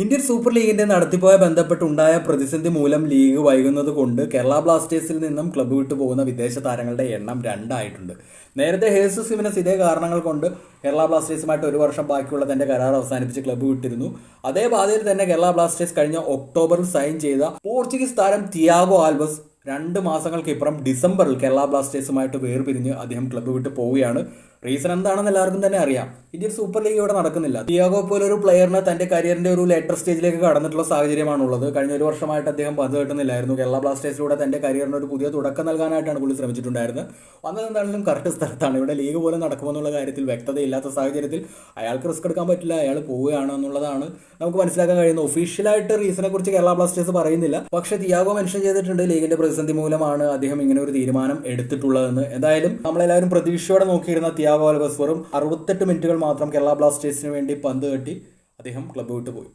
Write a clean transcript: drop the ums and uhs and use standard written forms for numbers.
Indian super ലീഗിന്റെ നടത്തിപ്പുമായി ബന്ധപ്പെട്ടുണ്ടായ പ്രതിസന്ധി മൂലം ലീഗ് വൈകുന്നത് കൊണ്ട് കേരള ബ്ലാസ്റ്റേഴ്സിൽ നിന്നും ക്ലബ്ബ് വിട്ടു പോകുന്ന വിദേശ താരങ്ങളുടെ എണ്ണം 2 ആയിട്ടുണ്ട്. നേരത്തെ ഹേസസ് ഹിമെനസ് ഇതേ കാരണങ്ങൾ കൊണ്ട് കേരള ബ്ലാസ്റ്റേഴ്സുമായിട്ട് 1 വർഷം ബാക്കിയുള്ള തന്റെ കരാർ അവസാനിപ്പിച്ച് ക്ലബ്ബ് വിട്ടിരുന്നു. അതേ പാതയിൽ തന്നെ കേരള ബ്ലാസ്റ്റേഴ്സ് കഴിഞ്ഞ ഒക്ടോബറിൽ സൈൻ ചെയ്ത പോർച്ചുഗീസ് താരം തിയാഗോ ആൽവസ് 2 മാസങ്ങൾക്കിപ്പുറം ഡിസംബറിൽ കേരള ബ്ലാസ്റ്റേഴ്സുമായിട്ട് വേർപിരിഞ്ഞ് അദ്ദേഹം ക്ലബ്ബ് വിട്ട് പോവുകയാണ്. റീസൺ എന്താണെന്ന് എല്ലാവർക്കും തന്നെ അറിയാം. ഇന്ത്യൻ സൂപ്പർ ലീഗ് ഇവിടെ നടക്കുന്നില്ല. തിയാഗോ പോലൊരു പ്ലെയറിന് തന്റെ കരിയറിന്റെ ഒരു ലേറ്റർ സ്റ്റേജിലേക്ക് കടന്നിട്ടുള്ള സാഹചര്യമാണുള്ളത്. കഴിഞ്ഞ 1 വർഷമായിട്ട് അദ്ദേഹം പന്ത് കിട്ടുന്നില്ലായിരുന്നു. കേരള ബ്ലാസ്റ്റേഴ്സിലൂടെ തന്റെ കരിയറിന് ഒരു പുതിയ തുടക്കം നൽകാനായിട്ടാണ് പുള്ളി ശ്രമിച്ചിട്ടുണ്ടായിരുന്നത്. വന്നത് എന്താണെങ്കിലും കറക്റ്റ് സ്ഥലത്താണ്. ഇവിടെ ലീഗ് പോലും നടക്കുമെന്നുള്ള കാര്യത്തിൽ വ്യക്തതയില്ലാത്ത സാഹചര്യത്തിൽ അയാൾക്ക് റിസ്ക് എടുക്കാൻ പറ്റില്ല, അയാൾ പോവുകയാണ് എന്നുള്ളതാണ് നമുക്ക് മനസ്സിലാക്കാൻ കഴിയുന്നത്. ഒഫീഷ്യലായിട്ട് റീസണെ കുറിച്ച് കേരള ബ്ലാസ്റ്റേഴ്സ് പറയുന്നില്ല. പക്ഷേ തിയാഗോ മെൻഷൻ ചെയ്തിട്ടുണ്ട് ലീഗിന്റെ പ്രതിസന്ധി മൂലമാണ് അദ്ദേഹം ഇങ്ങനെ ഒരു തീരുമാനം എടുത്തിട്ടുള്ളതെന്ന്. എന്തായാലും നമ്മളെല്ലാവരും പ്രതീക്ഷയോടെ നോക്കിയിരുന്ന തിയാഗോ ആൽവസ് വെറും 68 മിനിറ്റുകൾ മാത്രം കേരള ബ്ലാസ്റ്റേഴ്സിന് വേണ്ടി പന്ത് തട്ടി അദ്ദേഹം ക്ലബ്ബ് വിട്ടു പോയി.